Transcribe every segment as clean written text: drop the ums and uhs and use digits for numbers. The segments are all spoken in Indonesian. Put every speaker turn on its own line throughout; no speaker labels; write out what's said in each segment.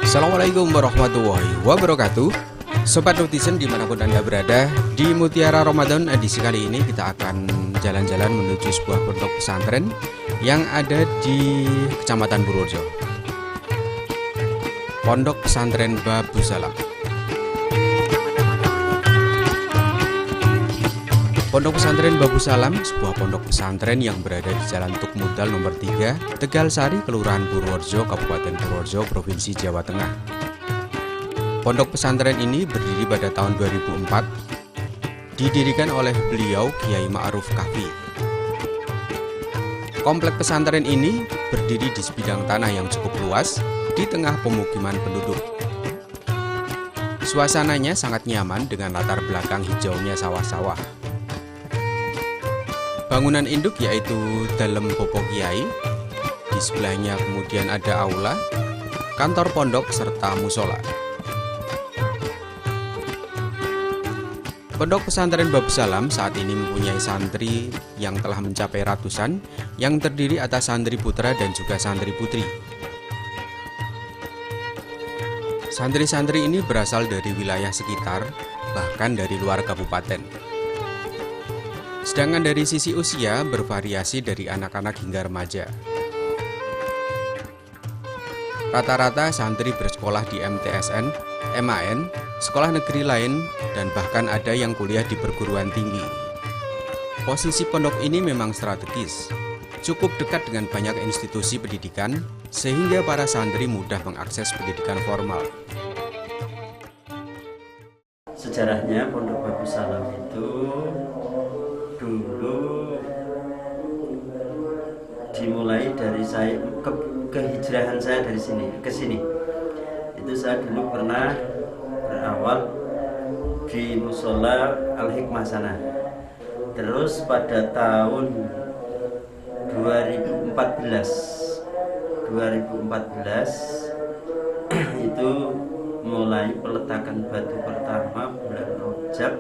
Assalamualaikum warahmatullahi wabarakatuh. Sobat Netizen dimanapun Anda berada, di Mutiara Ramadan edisi kali ini kita akan jalan-jalan menuju sebuah pondok pesantren yang ada di Kecamatan Purworejo. Pondok Pesantren Babu Salam. Pondok Pesantren Babu Salam, sebuah pondok pesantren yang berada di Jalan Tuk Mudal nomor 3, Tegal Sari, Kelurahan Purworejo, Kabupaten Purworejo, Provinsi Jawa Tengah. Pondok pesantren ini berdiri pada tahun 2004, didirikan oleh beliau Kiai Ma'ruf Kahfi. Komplek pesantren ini berdiri di sebidang tanah yang cukup luas di tengah pemukiman penduduk. Suasananya sangat nyaman dengan latar belakang hijaunya sawah-sawah. Bangunan induk yaitu Dalem Bopo Kiai, di sebelahnya kemudian ada aula, kantor pondok serta musola. Pondok Pesantren Babu Salam saat ini mempunyai santri yang telah mencapai ratusan, yang terdiri atas santri putra dan juga santri putri. Santri-santri ini berasal dari wilayah sekitar, bahkan dari luar kabupaten. Sedangkan dari sisi usia bervariasi dari anak-anak hingga remaja. Rata-rata santri bersekolah di MTSN, MAN, sekolah negeri lain, dan bahkan ada yang kuliah di perguruan tinggi. Posisi pondok ini memang strategis, cukup dekat dengan banyak institusi pendidikan, sehingga para santri mudah mengakses pendidikan formal.
Sejarahnya Pondok Babu Salam itu dulu dimulai dari saya kehijrahan saya dari sini ke sini. Itu saya dulu pernah berawal di musola Al-Hikmah sana. Terus pada tahun 2014 itu mulai peletakan batu pertama bulan Rajab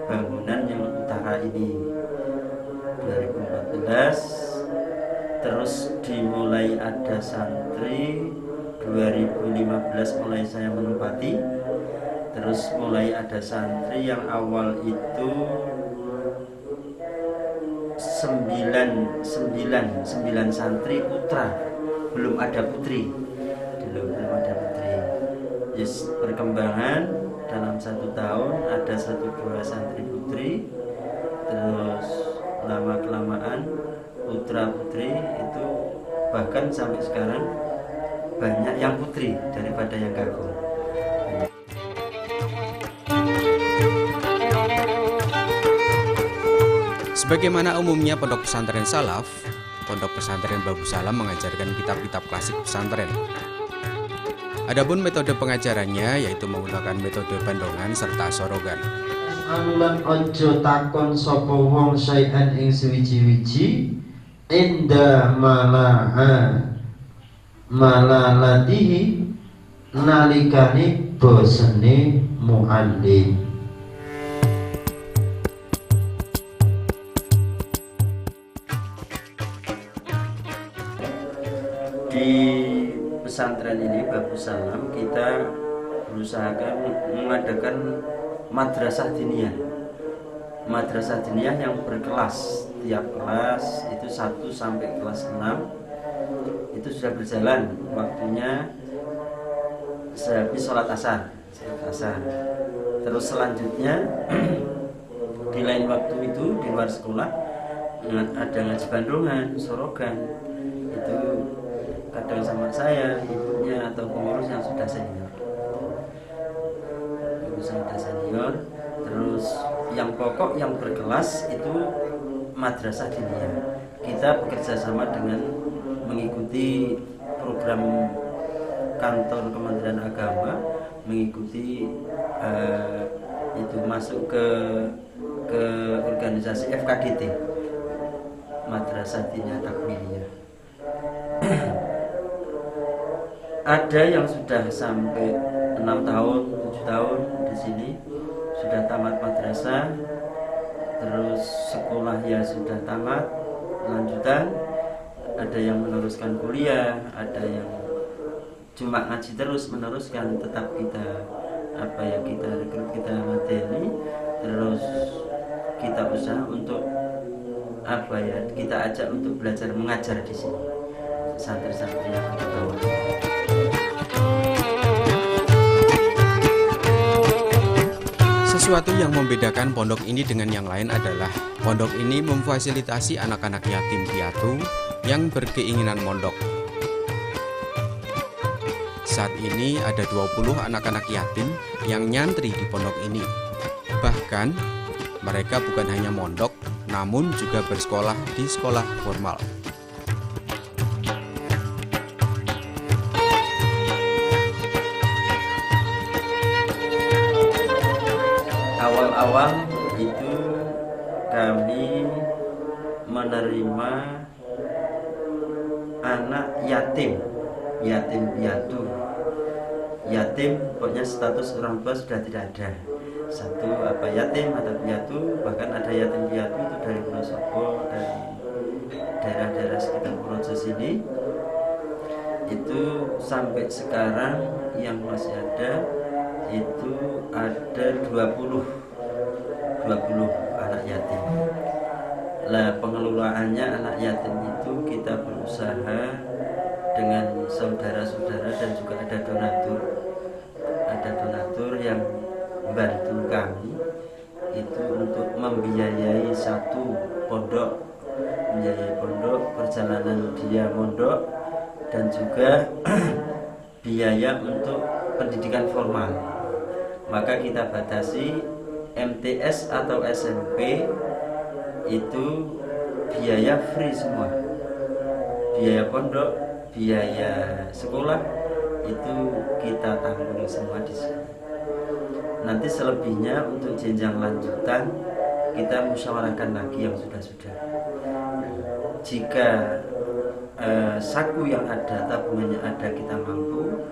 bangunan yang utara ini 2014. Terus dimulai ada santri 2015 mulai saya menempati. Terus mulai ada santri yang awal itu 9 santri putra, belum ada putri. Belum ada putri. Yes, perkembangan dalam 1 tahun ada 1-2 santri putri. Terus lama-kelamaan putra putri itu bahkan sampai sekarang banyak yang putri daripada yang kakung.
Sebagaimana umumnya pondok pesantren salaf, pondok pesantren Babu Salam mengajarkan kitab-kitab klasik pesantren. Adapun metode pengajarannya yaitu menggunakan metode bandongan serta sorogan.
Anulan ojo takon sapa wong syai'an ing suwiji-wiji inda malalatihi nalikane bosene muallim.
Di pesantren ini Babu Salam kita berusaha mengadakan madrasah diniyah. Madrasah diniyah yang berkelas, tiap kelas itu 1 sampai kelas 6 itu sudah berjalan waktunya sehabis sholat asar. Terus selanjutnya di lain waktu itu di luar sekolah ada ngaji bandongan, sorogan. Itu kadang sama saya, ibunya atau pengurus yang sudah senior. Terus yang pokok yang berkelas itu madrasah diniyah. Kita bekerja sama dengan mengikuti program kantor Kementerian Agama, mengikuti itu masuk ke organisasi FKDT. madrasah diniyah takwiliyah. Ada yang sudah sampai 6 tahun, 7 tahun di sini, sudah tamat madrasah, terus sekolah ya sudah tamat, lanjutan. Ada yang meneruskan kuliah, ada yang cuma ngaji terus meneruskan, tetap kita kita rekrut, kita materi, terus kita usaha untuk kita ajak untuk belajar mengajar di sini santri-santri yang ada bawah.
Sesuatu yang membedakan pondok ini dengan yang lain adalah pondok ini memfasilitasi anak-anak yatim piatu yang berkeinginan mondok. Saat ini ada 20 anak-anak yatim yang nyantri di pondok ini. Bahkan mereka bukan hanya mondok, namun juga bersekolah di sekolah formal.
Awal-awal itu kami menerima anak yatim piatu. Yatim pokoknya status orang tua sudah tidak ada. Satu yatim atau piatu, bahkan ada yatim piatu itu dari Wonosobo, dari daerah-daerah sekitar Purworejo sini. Itu sampai sekarang yang masih ada itu ada 20 anak yatim. Lah pengelolaannya anak yatim itu kita berusaha dengan saudara-saudara dan juga ada donatur yang membantu kami itu untuk membiayai satu pondok, perjalanan dia mondok, dan juga biaya untuk pendidikan formal. Maka kita batasi MTS atau SMP itu biaya free semua, biaya pondok, biaya sekolah itu kita tanggung semua di sini. Nanti selebihnya untuk jenjang lanjutan kita musyawarahkan lagi yang sudah-sudah. Jika saku yang ada, tabungannya ada, kita mampu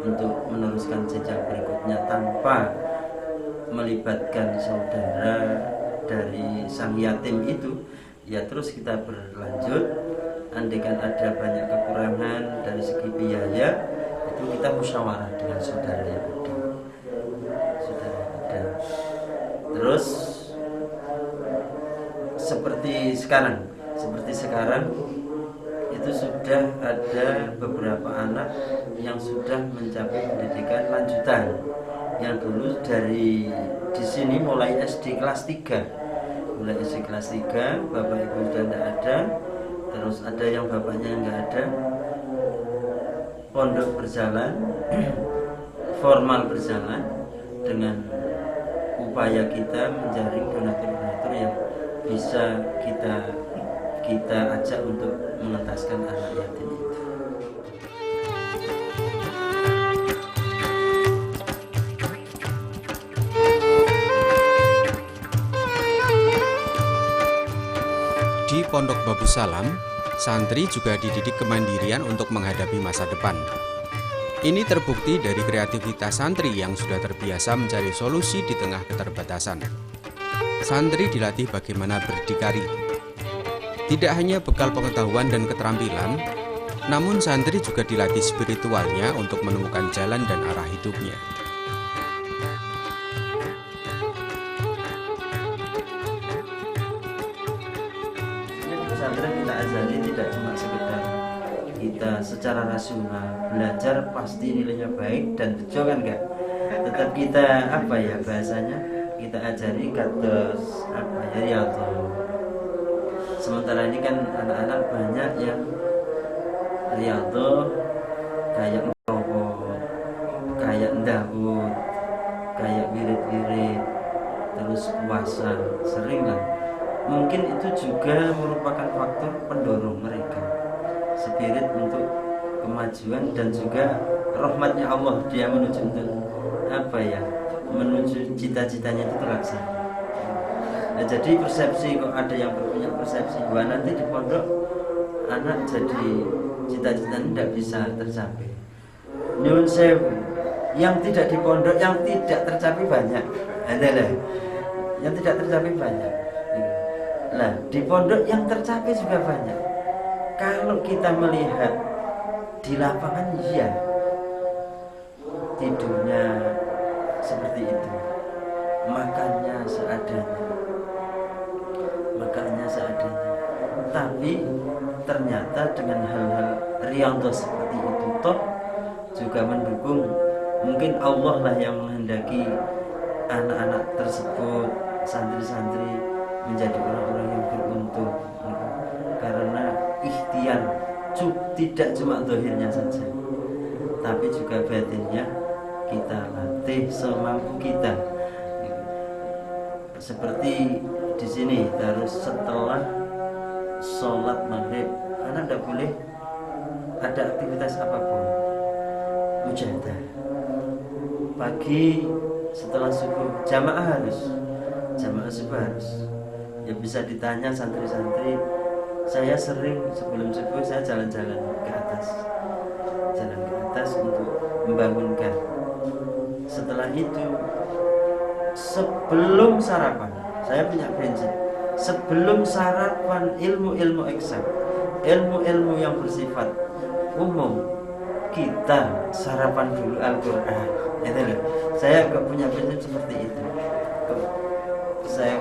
untuk meneruskan jenjang berikutnya tanpa melibatkan saudara dari sang yatim itu, ya terus kita berlanjut. Andaikan ada banyak kekurangan dari segi biaya, itu kita musyawarah dengan saudara yang ada. Terus seperti sekarang itu sudah ada beberapa anak yang sudah mencapai pendidikan lanjutan, yang dulu dari di sini mulai SD kelas 3, bapak ibu sudah tidak ada, terus ada yang bapaknya nggak ada. Pondok berjalan, formal berjalan dengan upaya kita menjaring donatur-donatur yang bisa kita ajak untuk mengentaskan anak yatim itu.
Di Pondok Babu Salam, santri juga dididik kemandirian untuk menghadapi masa depan. Ini terbukti dari kreativitas santri yang sudah terbiasa mencari solusi di tengah keterbatasan. Santri dilatih bagaimana berdikari. Tidak hanya bekal pengetahuan dan keterampilan, namun santri juga dilatih spiritualnya untuk menemukan jalan dan arah hidupnya.
Pesantren kita ajari tidak cuma sekedar kita secara rasional belajar pasti nilainya baik dan bejo kan enggak, tetap kita bahasanya kita ajari kados riyadhah. Sementara ini kan anak-anak banyak yang riyadhah kayak merokok, kayak ndahut, kayak wirid-wirid, terus puasa sering lah. Mungkin itu juga merupakan faktor pendorong mereka, spirit untuk kemajuan dan juga rahmatnya Allah, dia menuju untuk menuju cita-citanya itu terlaksana. Nah, jadi persepsi, kok ada yang punya persepsi wah nanti di pondok anak jadi cita-cita tidak bisa tercapai. Nyun sewu, yang tidak di pondok yang tidak tercapai banyak. Adalah yang tidak tercapai banyak. Nah, di pondok yang tercapai juga banyak. Kalau kita melihat di lapangan, iya, tidurnya seperti itu, makannya seadanya. Tapi ternyata dengan hal-hal riyadhah seperti itu toh juga mendukung. Mungkin Allah lah yang menghendaki anak-anak tersebut, santri-santri, menjadi orang-orang yang beruntung, karena ikhtiar tidak cuma zahirnya saja, tapi juga batinnya kita latih semampu kita. Seperti di sini harus setelah sholat maghrib anak tidak boleh ada aktivitas apapun, mujahadah. Pagi setelah subuh jamaah subuh harus. Ya bisa ditanya santri-santri, saya sering sebelum subuh saya jalan-jalan ke atas untuk membangunkan. Setelah itu sebelum sarapan, saya punya prinsip, sebelum sarapan ilmu-ilmu eksak, ilmu-ilmu yang bersifat umum, kita sarapan dulu Al-Quran. Saya gak punya prinsip seperti itu. Saya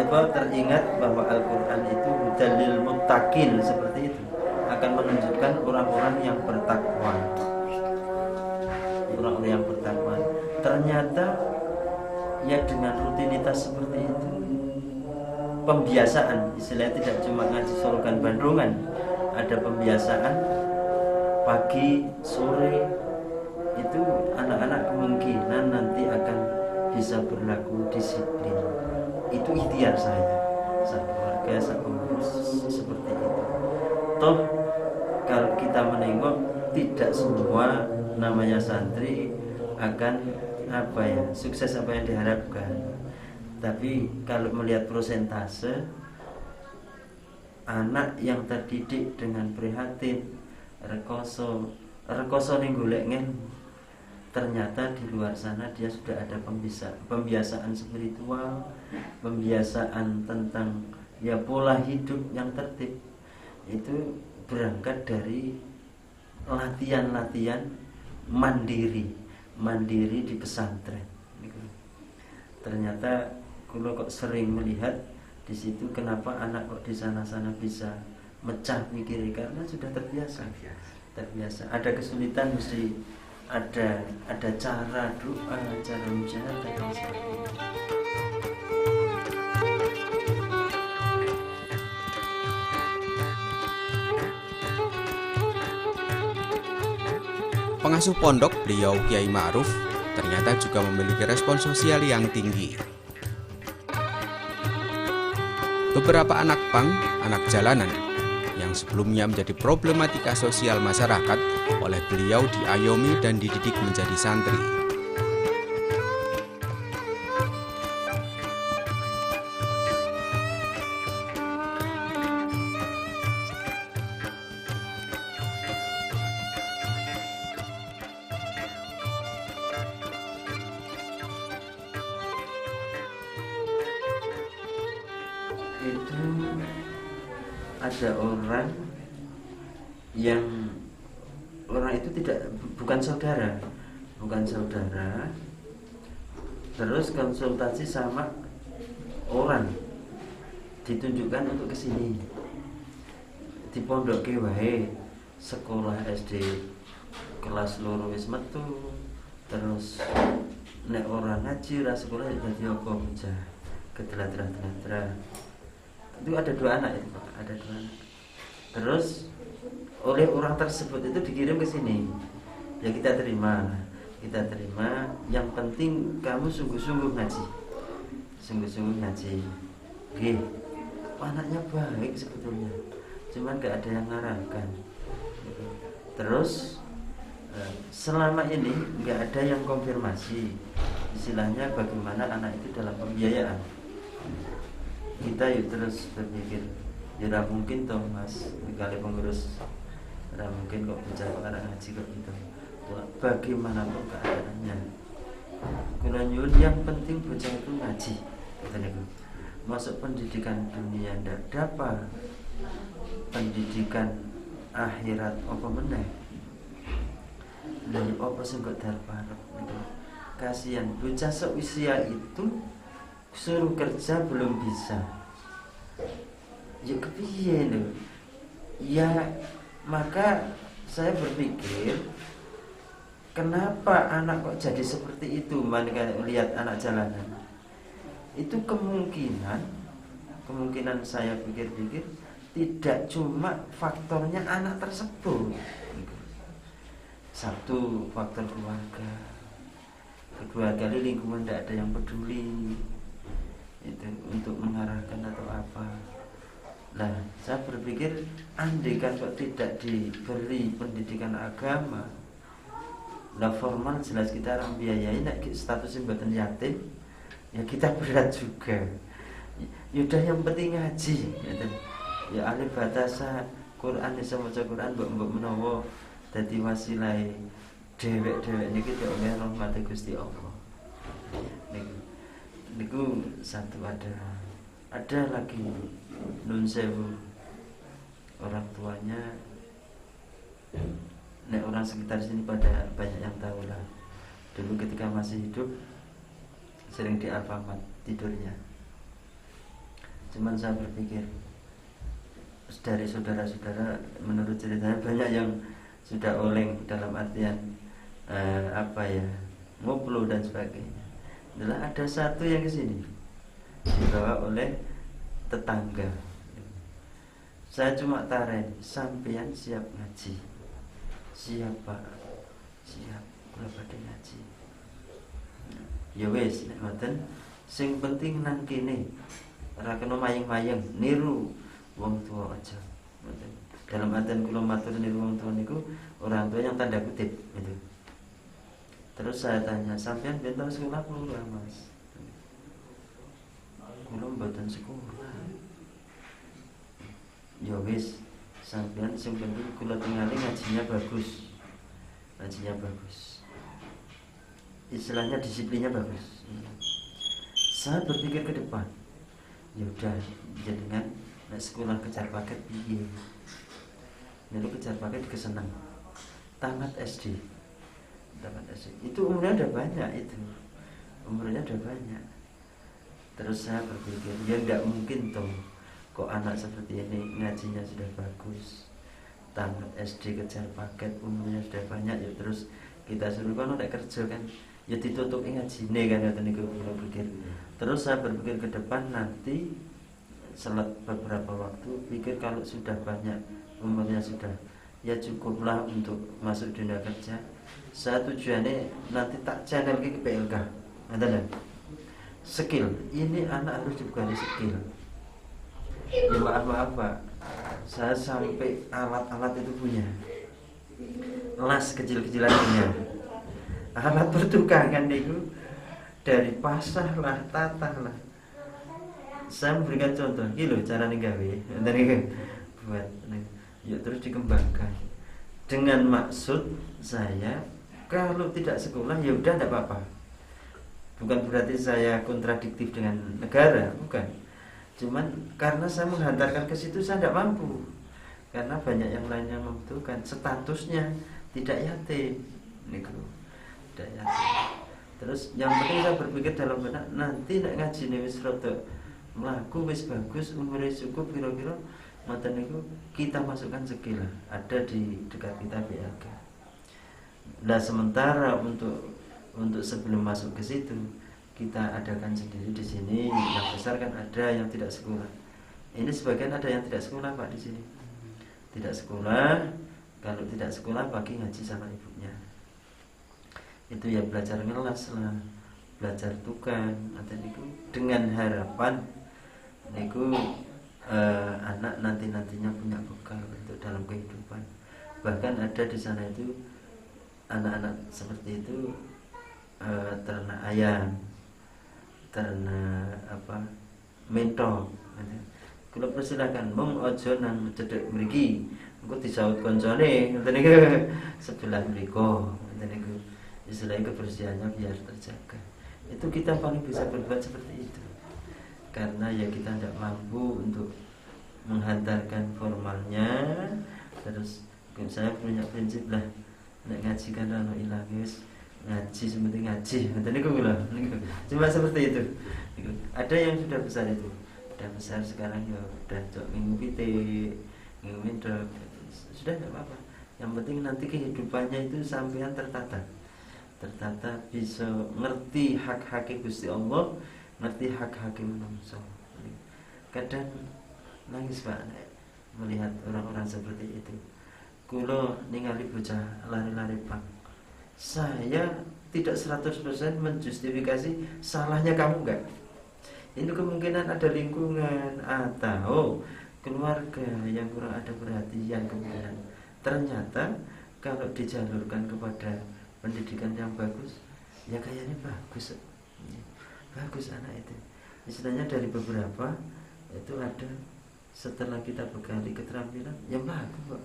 teringat bahwa Al-Quran itu dalil muttaqin, seperti itu, akan menunjukkan orang-orang yang bertakwa. Orang-orang yang bertakwa. Ternyata ya dengan rutinitas seperti itu, pembiasaan, istilahnya tidak cuma ngaji sorogan bandrungan, ada pembiasaan pagi sore, itu anak-anak kemungkinan nanti akan bisa berlaku disiplin. Itu ikhtiar saya keluarga, saya pengurus seperti itu. Toh kalau kita menengok, tidak semua namanya santri akan sukses apa yang diharapkan. Tapi kalau melihat prosentase anak yang terdidik dengan prihatin, rekoso ning golek ngen, ternyata di luar sana dia sudah ada pembiasaan spiritual, pembiasaan tentang pola hidup yang tertib. Itu berangkat dari latihan-latihan mandiri di pesantren. Ternyata kalau kok sering melihat di situ, kenapa anak kok di sana-sana bisa mecah mikirnya, karena sudah terbiasa. Ada kesulitan mesti ada cara doa, cara mujahadah dan sebagainya.
Pengasuh pondok beliau Kiai Ma'ruf ternyata juga memiliki respon sosial yang tinggi. Beberapa anak pang, anak jalanan, yang sebelumnya menjadi problematika sosial masyarakat, oleh beliau diayomi dan dididik menjadi santri.
Itu ada orang itu bukan saudara, terus konsultasi sama orang, ditunjukkan untuk kesini di pondok wae, sekolah SD kelas loro wis metu, terus nek orang ngaji ra sekolah dadi apa bocah ketelat-telat. Itu ada 2 anak itu, Pak. Ada 2 anak. Terus oleh orang tersebut itu dikirim ke sini. Ya kita terima. Yang penting kamu sungguh-sungguh ngaji. Oke. Anaknya baik sebetulnya, cuman gak ada yang ngarahkan. Terus selama ini gak ada yang konfirmasi, istilahnya bagaimana anak itu dalam pembiayaan. kita yuk terus berpikir, ya ora mungkin toh Mas, kali pengurus ora mungkin kok bicara anak ngaji kok gitu. Bagaimanapun keadaannya, kula nyuwun yang penting bocah itu ngaji, kata niku. Masuk pendidikan dunia ndak dapat, pendidikan akhirat apa meneh. Lha apa sing kok darparep niku. Kasihan bocah seusia itu suruh kerja belum bisa. Ya kepiye lho. Ya maka saya berpikir, kenapa anak kok jadi seperti itu? Mereka melihat anak jalanan. Itu kemungkinan saya pikir-pikir tidak cuma faktornya anak tersebut. Satu, faktor keluarga. Kedua kali lingkungan tidak ada yang peduli itu untuk mengarahkan atau apa. Nah, saya berpikir andai kan kok tidak diberi pendidikan agama, lah formal jelas kita orang biayai, nak statusnya buatan yatim, ya kita berat juga. Yaudah yang penting ngaji, ya alif batasa Quran bisa maca Quran, mbok menawa dadi wasilai dewek-dewek niki kok oleh rahmat Gusti Allah. Niku satu ada lagi nun sewu orang tuanya, nek orang sekitar sini pada banyak yang tahu lah. Dulu ketika masih hidup sering di Alfamart tidurnya. Cuman saya berpikir dari saudara-saudara menurut ceritanya banyak yang sudah oleng dalam artian ngoplo dan sebagainya. Adalah ada satu yang kesini dibawa oleh tetangga. Saya cuma taren, sampean siap ngaji? Siap Pak, siap. Kula badhe ngaji. Ya wis, nek mboten sing penting nang kene. Ora kena mayeng-mayeng niru wong tua aja. Mboten. Dalam artian kula matur niru wong tua niku orang tua yang tanda kutip gitu. Terus saya tanya, sampean bentang sekolah pura Mas? Kula mboten sekolah. Ya wis, sampean sing penting kula tingali ngajinya bagus. Ngajinya bagus. Istilahnya disiplinnya bagus. Saya berpikir ke depan. Ya udah, jenengan nek sekolah kejar paket piye? Nek kejar paket keseneng. Tamat SD. Itu umurnya udah banyak itu. Umurnya udah banyak. Terus saya berpikir, ya enggak mungkin toh kok anak seperti ini ngajinya sudah bagus, tamat SD kejar paket, umurnya sudah banyak, ya terus kita suruh kan udah kerja kan, ya ditutup ngajine kan, ya tadi saya pikir. Terus saya berpikir ke depan nanti setelah beberapa waktu, pikir kalau sudah banyak umurnya sudah, ya cukuplah untuk masuk dunia kerja. Saya tujuannya nanti tak channel ke PLK, ada skill. Ini anak harus dibekali skill. Ya maaf Pak, saya sampai alat-alat itu punya, las kecil-kecilan punya, alat pertukangan itu dari pasah lah, tatah lah. Saya memberikan contoh, gitu cara gawe, dari buat, yuk terus dikembangkan. Dengan maksud saya, kalau tidak sekolah ya udah tidak apa-apa. Bukan berarti saya kontradiktif dengan negara, bukan. Cuman karena saya menghantarkan ke situ saya tidak mampu. Karena banyak yang lainnya membutuhkan, statusnya tidak yatim, niku. Tidak yatim. Terus yang penting saya berpikir dalam benak, nanti nek ngaji wis rada mlaku wis bagus, umure cukup kira-kira ngoten niku kita masukkan skill ada di dekat kita BLK. Nah sementara untuk sebelum masuk ke situ kita adakan sendiri di sini. Yang besar kan ada yang tidak sekolah. Ini sebagian ada yang tidak sekolah Pak di sini. Tidak sekolah, kalau tidak sekolah pagi ngaji sama ibunya. Itu ya belajar ngelas lah, belajar tukang, atau niku dengan harapan niku anak nantinya punya bekal untuk dalam kehidupan. Bahkan ada di sana itu anak-anak seperti itu ternak ayam, ternak mentok. Kula persilakan mung aja nang cedhek mriki. Engko disaut koncone ngoten niku sebelah mriku. Ngoten niku. Istilahnya kebersihannya biar terjaga. Itu kita paling bisa berbuat seperti itu. Karena ya kita tidak mampu untuk menghantarkan formalnya. Terus saya punya prinsip lah, nek ngaji kan ana ilang wis ngaji sementing ngaji. Ngoten niku kula. Cuma seperti itu. Ada yang sudah besar itu. Sudah besar sekarang ya udah cok minggu pitik, minggu mindrok. Sudah enggak apa-apa. Yang penting nanti kehidupannya itu sampean tertata. Tertata bisa ngerti hak-hak Gusti Allah, ngerti hak-hak manusia. Kadang nangis Pak melihat orang-orang seperti itu. Kula ningali bocah lari-lari Pak. Saya tidak 100% menjustifikasi salahnya kamu enggak. Ini kemungkinan ada lingkungan atau keluarga yang kurang ada perhatian kemungkinan. Ternyata kalau dijalurkan kepada pendidikan yang bagus, ya kayaknya bagus. Bagus anak itu. Istilahnya dari beberapa itu ada setelah kita bekali keterampilan, ya bagus Pak.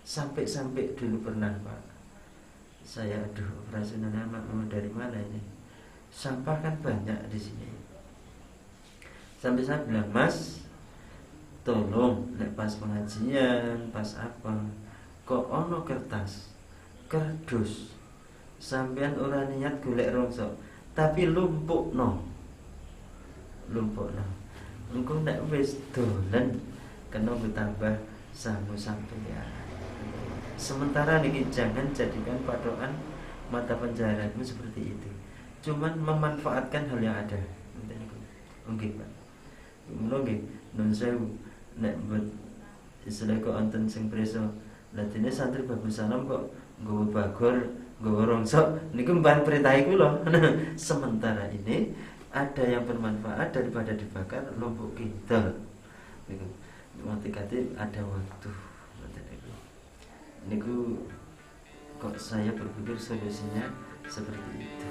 Sampai dulu pernah Pak, saya operasi anak mau dari mana ini? Sampah kan banyak di sini. Sampai saya bilang, Mas, tolong nek pas pengajian, pas apa, kok ono kertas, kardus, sampean ora niat golek rongso, tapi lumpuk no. Engko nek wis dolen kena bertambah sama sampean. Sementara niki jangan jadikan patokan mata pencaharianmu seperti itu. Cuman memanfaatkan hal yang ada. Nggih, Pak. Mula nggih, nun sewu nek mbet istilah kok wonten sing preso. Lah dene santri Bagus Salam kok nggawa bagor, nggawa rongsok niku mban perintah kula. Sementara ini ada yang bermanfaat daripada dibakar lombok kita. Niku mati-kati ada waktu. Niku kok saya berpikir solusinya seperti itu.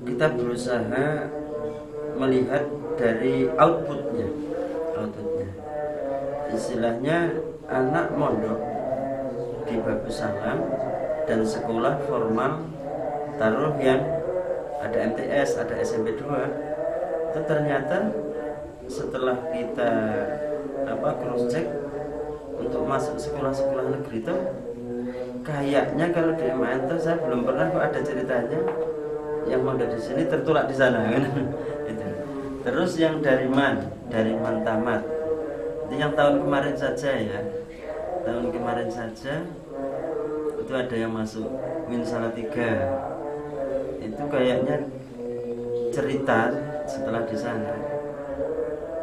Kita berusaha melihat dari outputnya. Istilahnya anak mondok di Bagus Salam dan sekolah formal taruh yang ada MTS, ada SMP 2 itu ternyata setelah kita cross check untuk masuk sekolah-sekolah negeri itu kayaknya kalau di MAN itu saya belum pernah kok ada ceritanya yang mondok di sini tertulak di sana kan. Itu. Terus yang dari Man tamat itu yang tahun kemarin saja ya, tahun kemarin saja itu ada yang masuk Min Salatiga. Itu kayaknya cerita setelah di sana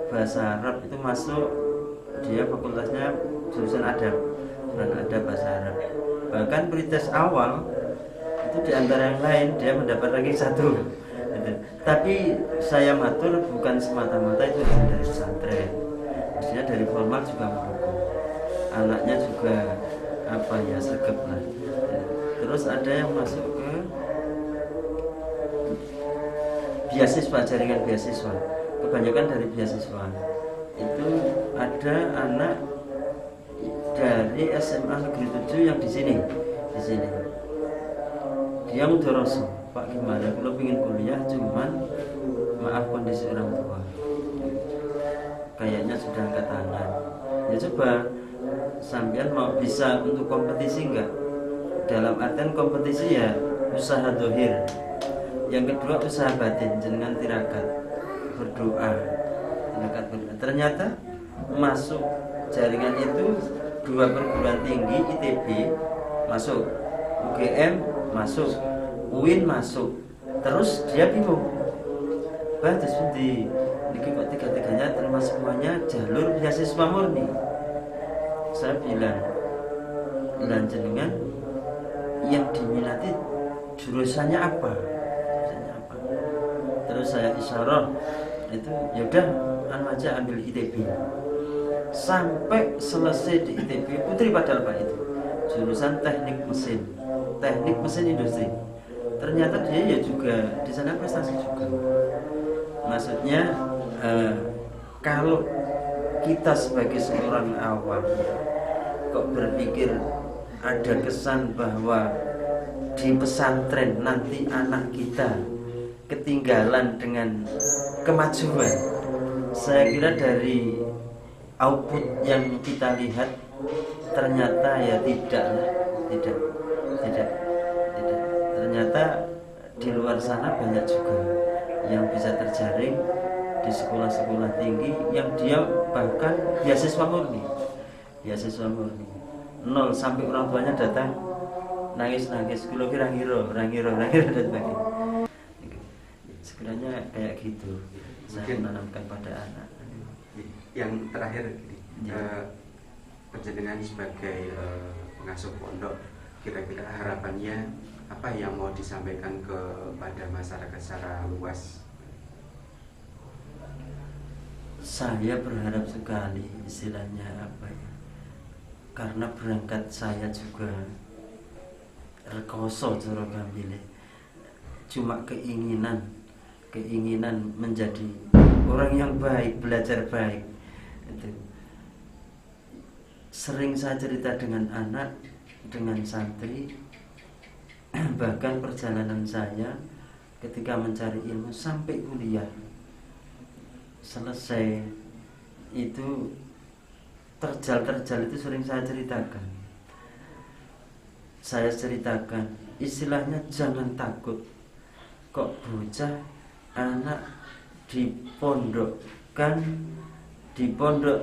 bahasa Arab itu masuk, dia fakultasnya jurusan adab bahasa Arab. Bahkan pretest awal itu diantara yang lain dia mendapat ranking 1 gitu. Tapi saya matur bukan semata-mata itu dari pesantren, maksudnya dari formal juga mendukung, anaknya juga sergap lah. Terus ada yang masuk ke beasiswa, jaringan beasiswa, kebanyakan dari beasiswa. Itu ada anak dari SMA Negeri 7 yang di sini. Dia mudoroso, Pak gimana? Kalau pengen kuliah, cuman maaf kondisi orang tua, kayaknya sudah angkat tangan. Ya coba sampean mau bisa untuk kompetisi enggak? Dalam artian kompetisi ya usaha dohir. Yang kedua usaha batin, jenengan tirakat, berdoa, tirakat berdoa. Ternyata masuk jaringan itu 2 perguruan tinggi, ITB masuk, UGM masuk, UIN masuk. Terus dia bingung, terus di kok tiga-tiganya terima semuanya jalur beasiswa murni. Saya bilang, jenengan yang diminati jurusannya apa? Terus saya isyarah itu yaudah aja ambil ITB. Sampai selesai di ITB, putri padahal Pak itu jurusan teknik mesin industri. Ternyata dia ya juga di sana prestasi juga. Maksudnya kalau kita sebagai seorang awam kok berpikir ada kesan bahwa di pesantren nanti anak kita ketinggalan dengan kemajuan, saya kira dari output yang kita lihat ternyata ya tidak. Ternyata di luar sana banyak juga yang bisa terjaring di sekolah-sekolah tinggi yang dia bahkan beasiswa murni 0 sampai orang tuanya datang nangis kulo rangiro dan sebagainya. Sebenarnya kayak gitu saya menanamkan pada anak.
Yang terakhir penjenengan sebagai pengasuh pondok, kira-kira harapannya apa yang mau disampaikan kepada masyarakat secara luas?
Saya berharap sekali istilahnya apa ya, karena berangkat saya juga rekoso cara gambile, cuma keinginan menjadi orang yang baik, belajar baik. Itu sering saya cerita dengan anak, dengan santri, bahkan perjalanan saya ketika mencari ilmu sampai kuliah selesai itu terjal itu sering saya ceritakan. Istilahnya jangan takut kok bocah anak di pondok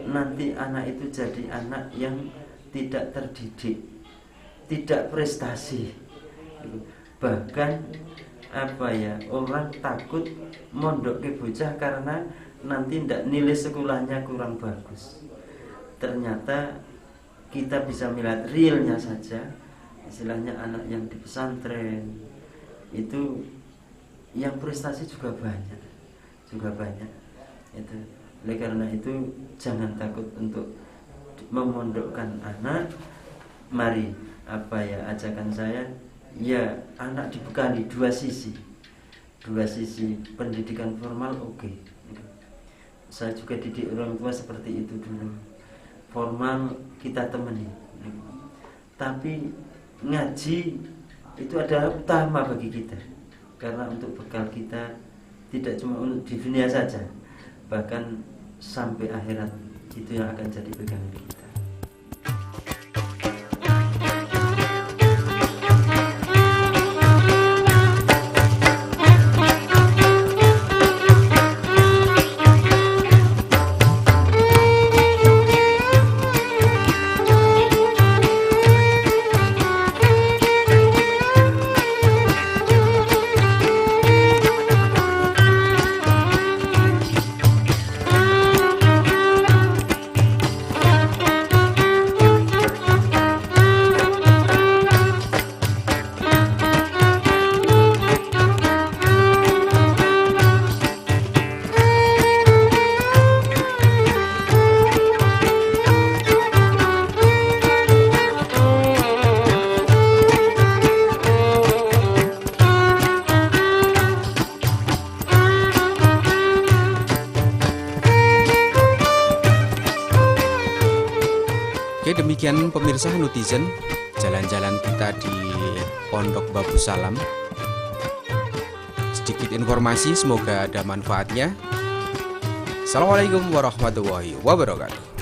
nanti anak itu jadi anak yang tidak terdidik, tidak prestasi. Bahkan orang takut mondok ke bocah karena nanti nilai sekolahnya kurang bagus. Ternyata kita bisa melihat realnya saja, istilahnya anak yang di pesantren itu yang prestasi juga banyak. Itu oleh karena itu jangan takut untuk memondokkan anak. Mari ajakan saya ya, anak dibekali dua sisi pendidikan formal. Oke. Saya juga didik orang tua seperti itu dulu. Formal kita temani, tapi ngaji itu adalah utama bagi kita, karena untuk bekal kita tidak cuma untuk di dunia saja, bahkan sampai akhirat itu yang akan jadi pegangan kita.
Oke, demikian pemirsa netizen, jalan-jalan kita di Pondok Babu Salam. Sedikit informasi, semoga ada manfaatnya. Assalamualaikum warahmatullahi wabarakatuh.